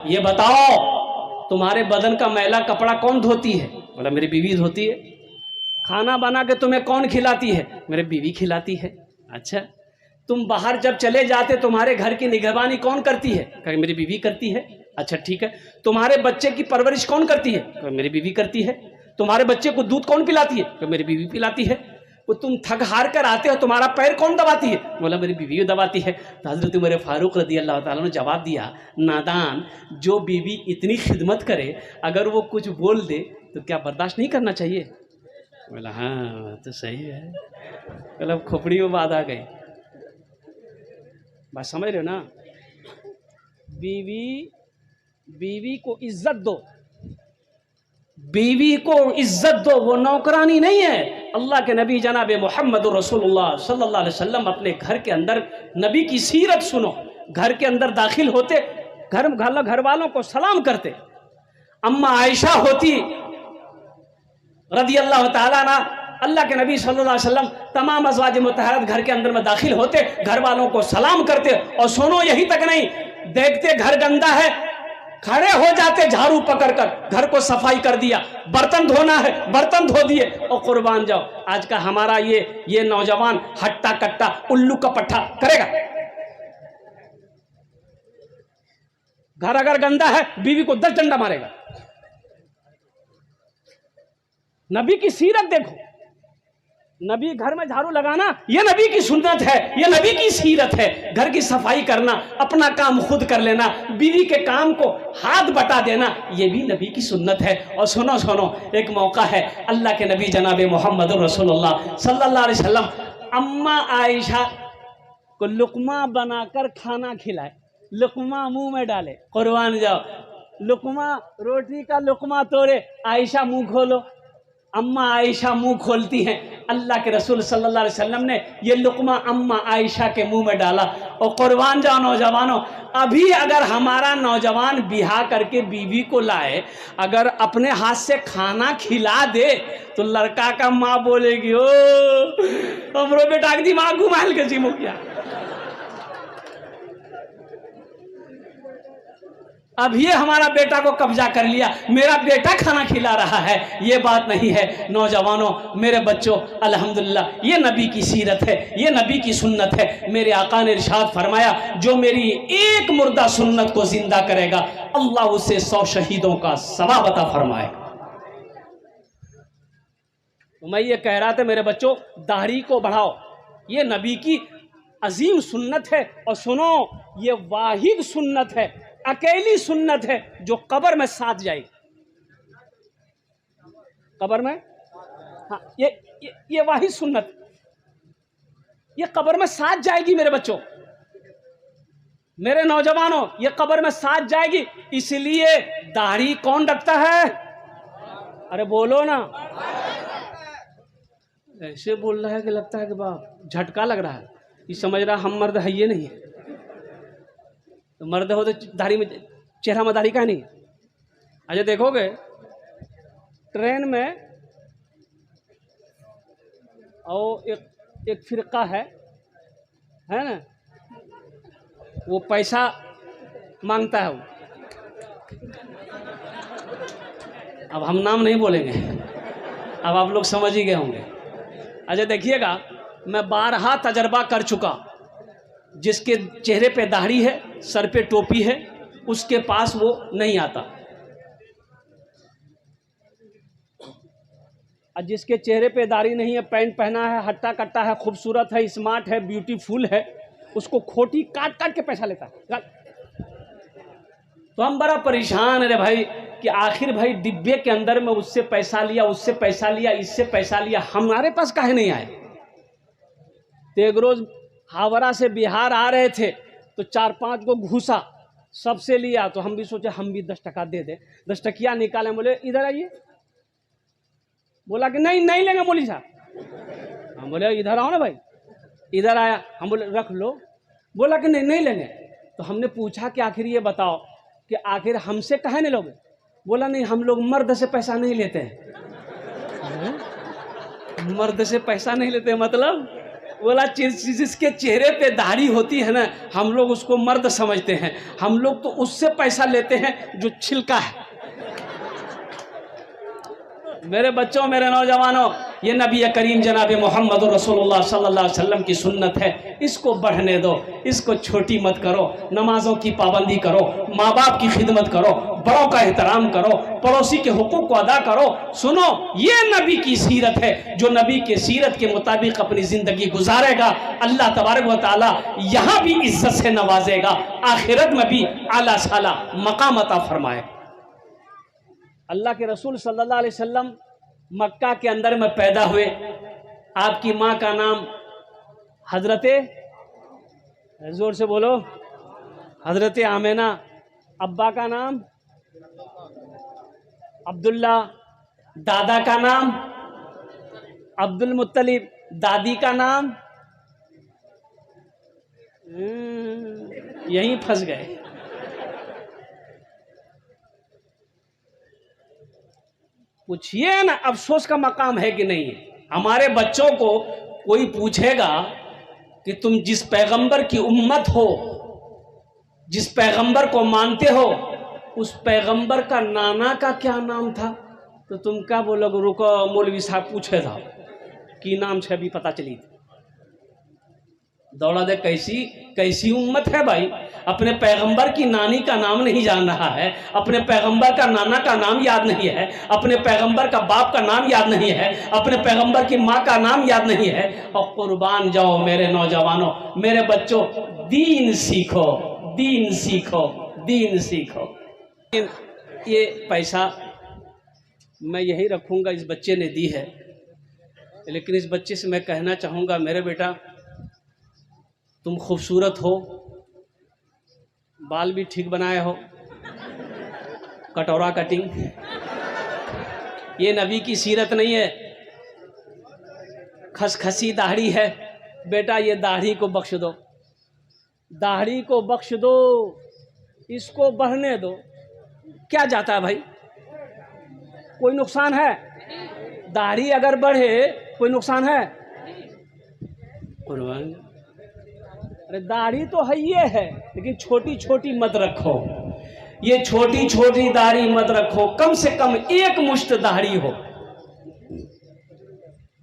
ये बताओ तुम्हारे बदन का मैला कपड़ा कौन धोती है? बोला मेरी बीवी धोती है। खाना बना के तुम्हें कौन खिलाती है? मेरी बीवी खिलाती है। अच्छा, तुम बाहर जब चले जाते तुम्हारे घर की निगरानी कौन करती है? कहे मेरी बीवी करती है। अच्छा ठीक है, तुम्हारे बच्चे की परवरिश कौन करती है? कहे मेरी बीवी करती है। तुम्हारे बच्चे को दूध कौन पिलाती है? कहे मेरी बीवी पिलाती है। वो तुम थक हार कर आते हो तुम्हारा पैर कौन दबाती है? बोला मेरी बीवी दबाती है। तो हजरत उमर फारूक रदी अल्लाह ताला ने जवाब दिया, नादान, जो बीवी इतनी खिदमत करे अगर वो कुछ बोल दे तो क्या बर्दाश्त नहीं करना चाहिए? बोला हाँ तो सही है। मतलब खोपड़ी में बात आ गई। बात समझ रहे हो ना? बीवी को इज्जत दो, बीवी को इज्जत दो, वो नौकरानी नहीं है। अल्लाह के नबी जनाब मोहम्मद रसूलुल्लाह सल्लल्लाहु अलैहि वसल्लम अपने घर के अंदर नबी की सीरत सुनो। घर के अंदर दाखिल होते घर वालों को सलाम करते। अम्मा आयशा होती रदी अल्लाह ताला ना, अल्लाह के नबी सल्लल्लाहु अलैहि वसल्लम तमाम अज़वाज मुतहरत घर के अंदर में दाखिल होते, घर वालों को सलाम करते। और सुनो यही तक नहीं, देखते घर गंदा है खड़े हो जाते झाड़ू पकड़कर, घर को सफाई कर दिया, बर्तन धोना है बर्तन धो दिए। और कुर्बान जाओ आज का हमारा ये नौजवान हट्टा कट्टा उल्लू का पट्टा करेगा। घर अगर गंदा है बीवी को 10 डंडा मारेगा। नबी की सीरत देखो, नबी घर में झाड़ू लगाना ये नबी की सुन्नत है, ये नबी की सीरत है। घर की सफाई करना, अपना काम खुद कर लेना, बीवी के काम को हाथ बटा देना, ये भी नबी की सुन्नत है। और सुनो एक मौका है, अल्लाह के नबी जनाब मोहम्मद रसूलुल्लाह सल्लल्लाहु अलैहि वसल्लम अम्मा आयशा को लुकमा बनाकर खाना खिलाए, लुकमा मुंह में डाले। कुर्बान जाओ, लुकमा रोटी का लुकमा तोड़े, आयशा मुंह खोलो। अम्मा आयशा मुंह खोलती हैं, अल्लाह के रसूल सल्लल्लाहु अलैहि वसल्लम ने ये लुकमा अम्मा आयशा के मुंह में डाला। और कुर्बान जाओ नौजवानों, अभी अगर हमारा नौजवान बिहा करके बीवी को लाए, अगर अपने हाथ से खाना खिला दे तो लड़का का माँ बोलेगी ओ हमरो बेटा के दिमाग घुमाल के जिमो किया। अब ये हमारा बेटा को कब्जा कर लिया, मेरा बेटा खाना खिला रहा है, ये बात नहीं है। नौजवानों, मेरे बच्चों, अल्हम्दुलिल्लाह ये नबी की सीरत है, ये नबी की सुन्नत है। मेरे आका ने इरशाद फरमाया, जो मेरी एक मुर्दा सुन्नत को जिंदा करेगा अल्लाह उसे 100 शहीदों का सवाब अता फरमाएगा। तो मैं ये कह रहा था मेरे बच्चों, दाढ़ी को बढ़ाओ, ये नबी की अजीम सुन्नत है। और सुनो, ये वाहिद सुन्नत है, अकेली सुन्नत है जो कब्र में साथ जाएगी। कब्र में, हाँ, ये वाहिद सुन्नत, ये कब्र में साथ जाएगी। मेरे बच्चों, मेरे नौजवानों, ये कब्र में साथ जाएगी। इसलिए दाढ़ी कौन रखता है? अरे बोलो ना, ऐसे बोल रहा है कि लगता है कि बाप झटका लग रहा है। ये समझ रहा हम मर्द है, ये नहीं है। तो मर्द हो तो दाढ़ी में, चेहरा में दाढ़ी का नहीं। अच्छा देखोगे ट्रेन में और एक फिरका है ना, वो पैसा मांगता है वो। अब हम नाम नहीं बोलेंगे, अब आप लोग समझ ही गए होंगे। अच्छा देखिएगा, मैं 12 तजर्बा कर चुका। जिसके चेहरे पे दाढ़ी है, सर पे टोपी है, उसके पास वो नहीं आता। और जिसके चेहरे पे दाढ़ी नहीं है, पैंट पहना है, हट्टा कट्टा है, खूबसूरत है, स्मार्ट है, ब्यूटीफुल है, उसको खोटी काट काट के पैसा लेता है। तो हम बड़ा परेशान है रे भाई कि आखिर भाई डिब्बे के अंदर में उससे पैसा लिया, उससे पैसा लिया, इससे पैसा लिया, हमारे पास काहे नहीं आए। तो एक रोज हावड़ा से बिहार आ रहे थे तो 4-5 को घूसा सबसे लिया। तो हम भी सोचे हम भी 10 टका दे दे। 10 टकिया निकाले, बोले इधर आइए। बोला कि नहीं लेंगे मौलवी साहब। हम बोले इधर आओ ना भाई। इधर आया, हम बोले रख लो। बोला कि नहीं लेंगे। तो हमने पूछा कि आखिर ये बताओ कि आखिर हमसे काहे नहीं लोगे? बोला नहीं, हम लोग मर्द से पैसा नहीं लेते हैं। मर्द से पैसा नहीं लेते मतलब बोला जिसके चेहरे पे दाढ़ी होती है ना, हम लोग उसको मर्द समझते हैं, हम लोग तो उससे पैसा लेते हैं जो छिलका है। मेरे बच्चों, मेरे नौजवानों, ये नबी करीम जनाब मोहम्मद रसूलुल्लाह सल्लल्लाहु अलैहि वसल्लम की सुन्नत है, इसको बढ़ने दो, इसको छोटी मत करो। नमाजों की पाबंदी करो, माँ बाप की खिदमत करो, बड़ों का एहतराम करो, पड़ोसी के हुकूक को अदा करो। सुनो, ये नबी की सीरत है। जो नबी के सीरत के मुताबिक अपनी ज़िंदगी गुजारेगा, अल्लाह तबारक व तआला यहाँ भी इज्जत से नवाजेगा, आखिरत में भी आला साला मकाम अता फरमाए। अल्लाह के रसूल सल्लल्लाहु अलैहि वसल्लम मक्का के अंदर में पैदा हुए। आपकी माँ का नाम हजरते, जोर से बोलो, हजरते आमेना। अब्बा का नाम अब्दुल्ला, दादा का नाम अब्दुल मुत्तलिब, दादी का नाम यहीं फंस गए। पूछिए ना, अफसोस का मकाम है कि नहीं है। हमारे बच्चों को कोई पूछेगा कि तुम जिस पैगंबर की उम्मत हो, जिस पैगंबर को मानते हो, उस पैगंबर का नाना का क्या नाम था, तो तुम क्या बोलोगे? रुको, मौलवी साहब पूछे था कि नाम से अभी पता चली थी। दौड़ा दे, कैसी कैसी उम्मत है भाई, अपने पैगंबर की नानी का नाम नहीं जान रहा है, अपने पैगंबर का नाना का नाम याद नहीं है, अपने पैगंबर का बाप का नाम याद नहीं है, अपने पैगंबर की माँ का नाम याद नहीं है। और कुर्बान जाओ मेरे नौजवानों, मेरे बच्चों, दीन सीखो, दीन सीखो, दीन सीखो। ये पैसा मैं यही रखूँगा, इस बच्चे ने दी है, लेकिन इस बच्चे से मैं कहना चाहूँगा, मेरे बेटा तुम खूबसूरत हो, बाल भी ठीक बनाए हो, कटोरा कटिंग, ये नबी की सीरत नहीं है। खसखसी दाढ़ी है, बेटा ये दाढ़ी को बख्श दो, दाढ़ी को बख्श दो, इसको बढ़ने दो। क्या जाता है भाई, कोई नुकसान है? दाढ़ी अगर बढ़े कोई नुकसान है? कुर्बान, अरे दाढ़ी तो है ये है, लेकिन छोटी छोटी मत रखो, ये छोटी छोटी दाढ़ी मत रखो, कम से कम एक मुश्त दाढ़ी हो,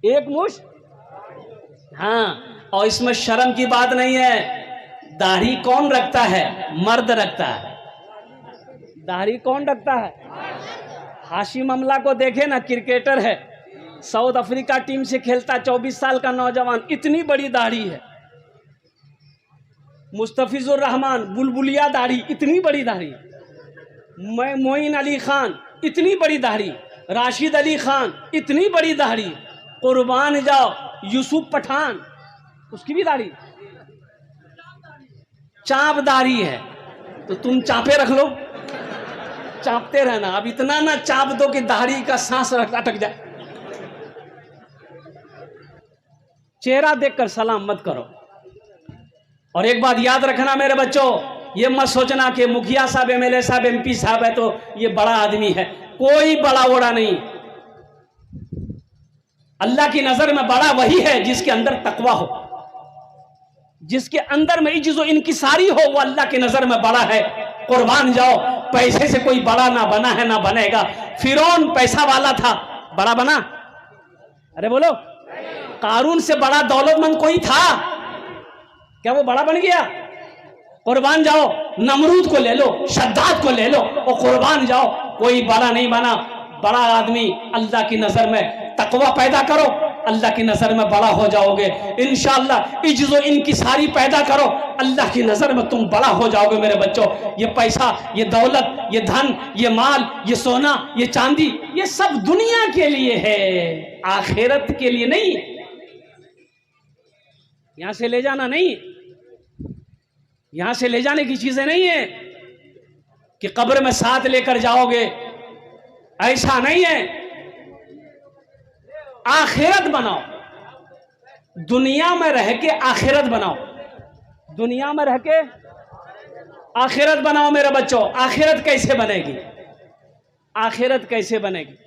एक मुश्त। हाँ, और इसमें शर्म की बात नहीं है। दाढ़ी कौन रखता है? मर्द रखता है। दाढ़ी कौन रखता है? हाशिम अमला को देखे ना, क्रिकेटर है, साउथ अफ्रीका टीम से खेलता, 24 साल का नौजवान, इतनी बड़ी दाढ़ी है। मुस्तफिजुर रहमान, बुलबुलिया दाढ़ी, इतनी बड़ी दाढ़ी। मोइन अली खान, इतनी बड़ी दाढ़ी। राशिद अली खान, इतनी बड़ी दाढ़ी। कुर्बान जाओ, यूसुफ पठान, उसकी भी दाढ़ी, चाप दाढ़ी है। तो तुम चापे रख लो, चापते रहना। अब इतना ना चाप दो कि दाढ़ी का सांस अटक जाए। चेहरा देखकर सलाम मत करो। और एक बात याद रखना मेरे बच्चों, ये मत सोचना कि मुखिया साहब, एमएलए साहब, एमपी साहब है तो ये बड़ा आदमी है। कोई बड़ा बड़ा नहीं। अल्लाह की नजर में बड़ा वही है जिसके अंदर तकवा हो, जिसके अंदर में इज्जत इनकिसारी हो, वो अल्लाह की नजर में बड़ा है। कुर्बान जाओ, पैसे से कोई बड़ा ना बना है ना बनेगा। फिरौन पैसा वाला था, बड़ा बना? अरे बोलो, कारून से बड़ा दौलतमंद कोई था क्या? वो बड़ा बन गया? कुर्बान जाओ, नमरूद को ले लो, शद्दाद को ले लो, और कुर्बान जाओ, कोई बड़ा नहीं बना। बड़ा आदमी अल्लाह की नजर में तकवा पैदा करो, अल्लाह की नजर में बड़ा हो जाओगे इंशाअल्लाह। इज्जत इनकिसारी पैदा करो, अल्लाह की नजर में तुम बड़ा हो जाओगे मेरे बच्चों। ये पैसा, ये दौलत, ये धन, ये माल, ये सोना, ये चांदी, ये सब दुनिया के लिए है, आखिरत के लिए नहीं। यहां से ले जाना नहीं, यहां से ले जाने की चीजें नहीं है कि कब्र में साथ लेकर जाओगे, ऐसा नहीं है। आखिरत बनाओ, दुनिया में रह के आखिरत बनाओ, दुनिया में रह के आखिरत बनाओ मेरे बच्चों। आखिरत कैसे बनेगी? आखिरत कैसे बनेगी?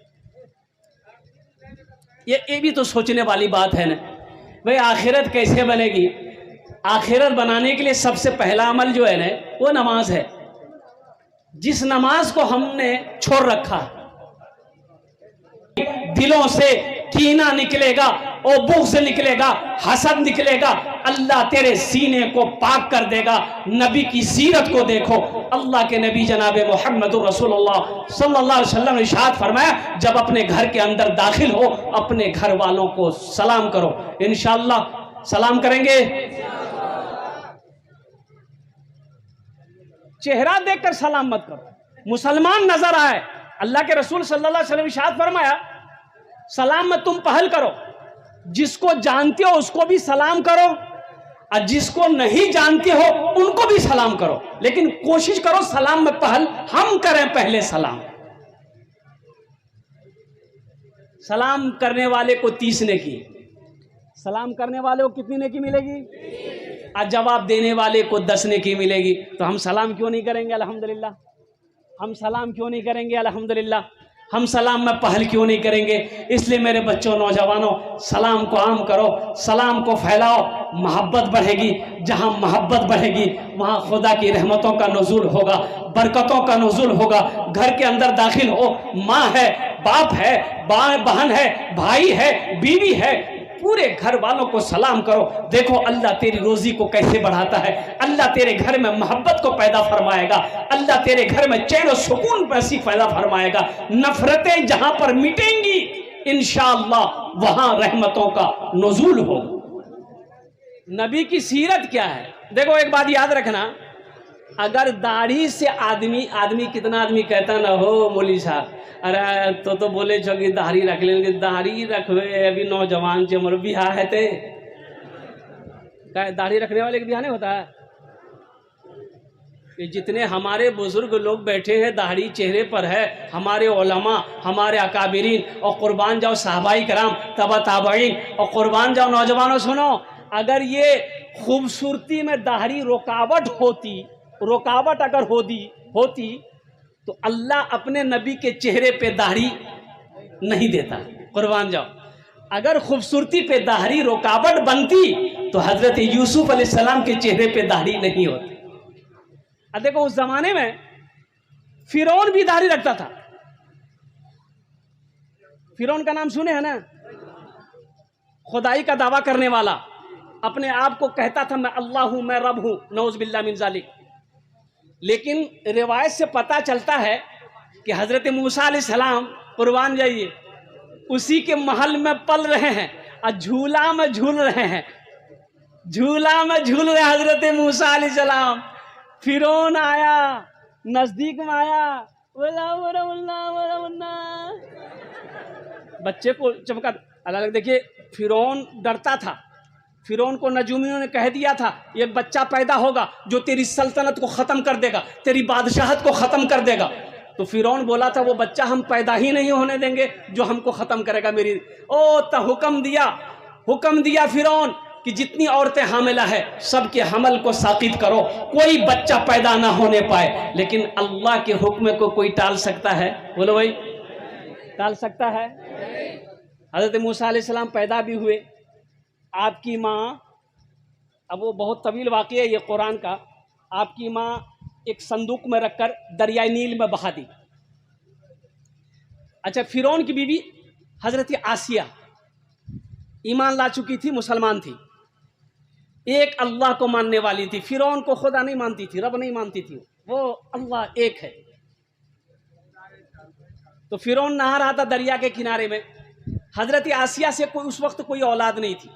ये भी तो सोचने वाली बात है ना। भाई आखिरत कैसे बनेगी? आखिरत बनाने के लिए सबसे पहला अमल जो है ना, वो नमाज है। जिस नमाज को हमने छोड़ रखा, दिलों से कीना निकलेगा और बुग़्ज़ निकलेगा, हसद निकलेगा, अल्लाह तेरे सीने को पाक कर देगा। नबी की सीरत को देखो। अल्लाह के नबी जनाब मोहम्मद रसूलुल्लाह सल्लल्लाहु अलैहि वसल्लम ने इरशाद फरमाया, जब अपने घर के अंदर दाखिल हो अपने घर वालों को सलाम करो। इंशाअल्लाह सलाम करेंगे। चेहरा देखकर सलाम मत करो, मुसलमान नजर आए। अल्लाह के रसूल सल्लल्लाहु अलैहि वसल्लम इरशाद फरमाया, सलाम में तुम पहल करो, जिसको जानते हो उसको भी सलाम करो और जिसको नहीं जानते हो उनको भी सलाम करो, लेकिन कोशिश करो सलाम में पहल हम करें। पहले सलाम करने वाले को 30 नेकी, सलाम करने वाले को कितनी नेकी मिलेगी? और जवाब देने वाले को 10 नेकी मिलेगी। तो हम सलाम क्यों नहीं करेंगे? अल्हम्दुलिल्लाह। हम सलाम क्यों नहीं करेंगे? अल्हम्दुलिल्लाह। हम सलाम में पहल क्यों नहीं करेंगे? इसलिए मेरे बच्चों, नौजवानों, सलाम को आम करो, सलाम को फैलाओ, मोहब्बत बढ़ेगी। जहाँ मोहब्बत बढ़ेगी वहाँ खुदा की रहमतों का नुज़ूल होगा, बरकतों का नुज़ूल होगा। घर के अंदर दाखिल हो, माँ है, बाप है, बहन है, भाई है, बीवी है, पूरे घर वालों को सलाम करो। देखो अल्लाह तेरी रोजी को कैसे बढ़ाता है। अल्लाह तेरे घर में मोहब्बत को पैदा फरमाएगा। अल्लाह तेरे घर में चैन और सुकून पैसी पैदा फरमाएगा। नफरतें जहां पर मिटेंगी इंशाअल्लाह वहां रहमतों का नुज़ूल होगा। नबी की सीरत क्या है? देखो एक बात याद रखना, अगर दाढ़ी से आदमी कितना आदमी कहता ना हो मौलवी साहब, अरे तो बोले छो कि दाढ़ी रख लेंगे, दाढ़ी रखवे अभी नौजवान से मर बिहार है ते दाढ़ी रखने वाले के बिहार नहीं होता है। कि जितने हमारे बुजुर्ग लोग बैठे हैं दाढ़ी चेहरे पर है, हमारे उलमा, हमारे अकाबिरीन, और कुर्बान जाओ साहबाई कराम, तबा ताबईन, और कुर्बान जाओ नौजवानों। सुनो, अगर ये खूबसूरती में दाढ़ी रुकावट अगर होती तो अल्लाह अपने नबी के चेहरे पे दाढ़ी नहीं देता। कुर्बान जाओ, अगर खूबसूरती पे दाढ़ी रुकावट बनती तो हजरत यूसुफ अलैहिस्सलाम के चेहरे पे दाढ़ी नहीं होती। अब देखो उस जमाने में फिरौन भी दाढ़ी रखता था। फिरौन का नाम सुने हैं ना? खुदाई का दावा करने वाला, अपने आप को कहता था मैं अल्लाह हूं, मैं रब हूं, नऊज़ बिल्लाह मिन ज़ालिक। लेकिन रिवायत से पता चलता है कि हजरत मूसा अलैहिस्सलाम, कुर्बान जाइए, उसी के महल में पल रहे हैं और झूला में झूल रहे हैं। हजरत मूसा अलैहिस्सलाम। फिरौन आया, नजदीक में आया, बच्चे को चमका। अलग देखिए, फिरौन डरता था। फिरौन को नजूमियों ने कह दिया था एक बच्चा पैदा होगा जो तेरी सल्तनत को ख़त्म कर देगा, तेरी बादशाहत को ख़त्म कर देगा। तो फिरौन बोला था वो बच्चा हम पैदा ही नहीं होने देंगे जो हमको ख़त्म करेगा मेरी। तो हुक्म दिया फिरौन कि जितनी औरतें हामिला है सबके हमल को साकित करो, कोई बच्चा पैदा ना होने पाए। लेकिन अल्लाह के हुक्म को कोई टाल सकता है? बोलो भाई, टाल सकता है? हज़रत मूसा अलैहिस्सलाम पैदा भी हुए। आपकी माँ, अब वो बहुत तवील वाक़या है ये कुरान का, आपकी माँ एक संदूक में रखकर दरियाई नील में बहा दी। अच्छा, फिरौन की बीवी हज़रत आसिया ईमान ला चुकी थी, मुसलमान थी, एक अल्लाह को मानने वाली थी। फिरौन को खुदा नहीं मानती थी, रब नहीं मानती थी, वो अल्लाह एक है। तो फिरौन नहा रहा था दरिया के किनारे में। हज़रत आसिया से उस वक्त कोई औलाद नहीं थी।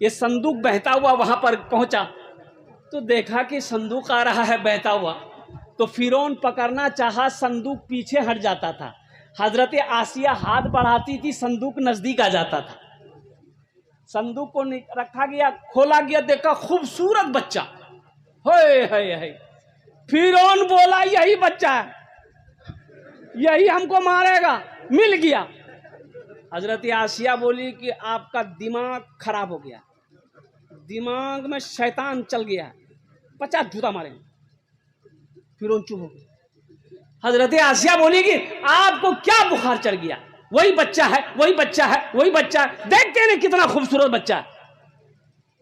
ये संदूक बहता हुआ वहां पर पहुंचा तो देखा कि संदूक आ रहा है बहता हुआ। तो फिरौन पकड़ना चाहा, संदूक पीछे हट जाता था। हजरत आसिया हाथ बढ़ाती थी, संदूक नजदीक आ जाता था। संदूक को रखा गया, खोला गया, देखा खूबसूरत बच्चा। हे फिरौन बोला यही बच्चा है, यही हमको मारेगा। मिल गया। हजरत आसिया बोली कि आपका दिमाग खराब हो गया, दिमाग में शैतान चल गया, 50 जूता मारे। फिरौन चुप हो गया। हजरत आसिया बोली कि आपको क्या बुखार चढ़ गया? वही बच्चा है, वही बच्चा है, वही बच्चा है। देखते नहीं कितना खूबसूरत बच्चा है।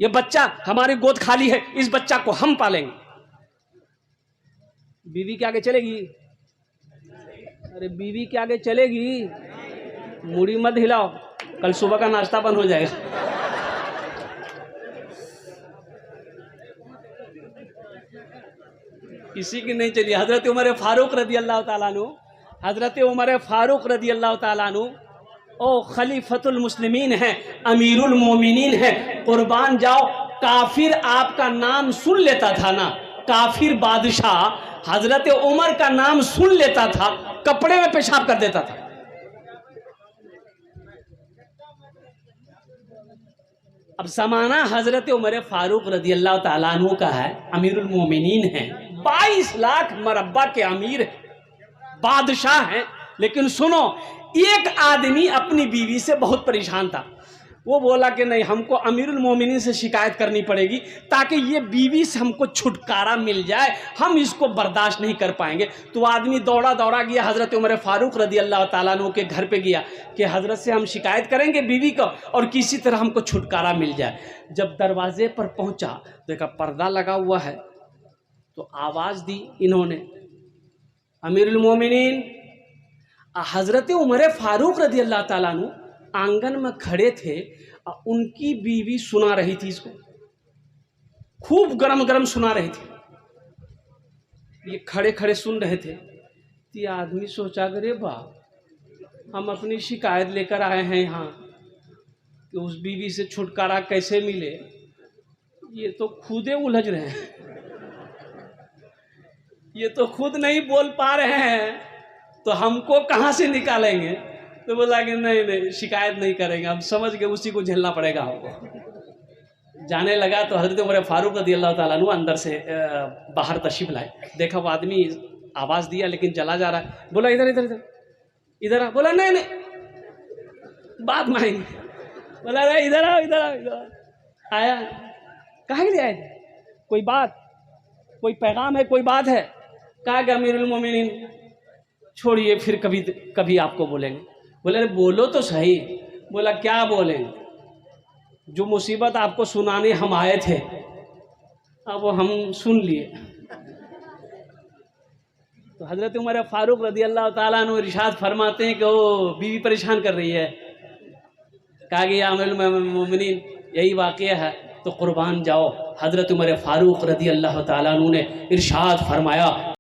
ये बच्चा हमारी गोद खाली है, इस बच्चा को हम पालेंगे। बीवी के आगे चलेगी? अरे बीवी के आगे चलेगी? मुड़ी मत हिलाओ, कल सुबह का नाश्ता बंद हो जाएगा। किसी की नहीं चली। हजरत उमर फारूक रदी अल्लाह ताला अन्हु, हजरत उमर फारूक रदी अल्लाह ताला अन्हु ओ खलीफतुल मुस्लिमीन है, अमीरुल मोमिनीन है, कुर्बान जाओ। काफिर आपका नाम सुन लेता था ना, काफिर बादशाह हजरत उमर का नाम सुन लेता था, कपड़े में पेशाब कर देता था। अब जमाना हजरत उमर फारूक रदी अल्लाह ताला अन्हु का है, अमीरुल मोमिनीन है, 22 लाख मरब्बा के अमीर है, बादशाह हैं। लेकिन सुनो, एक आदमी अपनी बीवी से बहुत परेशान था। वो बोला कि नहीं, हमको अमीरुल मोमिनीन से शिकायत करनी पड़ेगी ताकि ये बीवी से हमको छुटकारा मिल जाए, हम इसको बर्दाश्त नहीं कर पाएंगे। तो आदमी दौड़ा दौड़ा गया हजरत उमर फारूक रदी अल्लाह ताला अन्हु के घर पे गया कि हजरत से हम शिकायत करेंगे बीवी को और किसी तरह हमको छुटकारा मिल जाए। जब दरवाजे पर पहुंचा, देखा पर्दा लगा हुआ है, तो आवाज दी इन्होंने, अमीरुल मोमिनीन। हजरत उमर फारूक रदी अल्लाह ताला अन्हु आंगन में खड़े थे, उनकी बीवी सुना रही थी इसको, खूब गरम गरम सुना रही थी। ये खड़े खड़े सुन रहे थे। तो ये आदमी सोचा, अरे वाह, हम अपनी शिकायत लेकर आए हैं यहाँ कि उस बीवी से छुटकारा कैसे मिले, ये तो खुदे उलझ रहे हैं, ये तो खुद नहीं बोल पा रहे हैं, तो हमको कहाँ से निकालेंगे। तो बोला कि नहीं नहीं, शिकायत नहीं करेंगे, हम समझ के उसी को झेलना पड़ेगा हमको। जाने लगा तो हजरत उमर फारूक रदी अल्लाह ताला अन्हु अंदर से बाहर तशरीफ लाए। देखा वो आदमी आवाज दिया लेकिन चला जा रहा है। बोला इधर इधर इधर इधर आ। बोला नहीं नहीं, बात मानेंगे। बोला अरे इधर आओ इधर आओ इधर आओ। आया, कहाँ के लिए आए थे? कोई बात, कोई पैगाम है, कोई बात है? कहा कि अमीरुल मोमिनीन छोड़िए, फिर कभी कभी आपको बोलेंगे। बोले अरे बोलो तो सही। बोला क्या बोलेंगे? जो मुसीबत आपको सुनाने हम आए थे, अब वो हम सुन लिए। तो हजरत उमर फारूक रदी अल्लाह ताला अन्हु इरशाद फरमाते हैं कि वो बीवी परेशान कर रही है। कहा कि या अमीरुल मोमिनीन यही वाक़या है, तो कुर्बान जाओ। हजरत उमर फारूक रदी अल्लाह ताला अन्हु ने इरशाद फरमाया,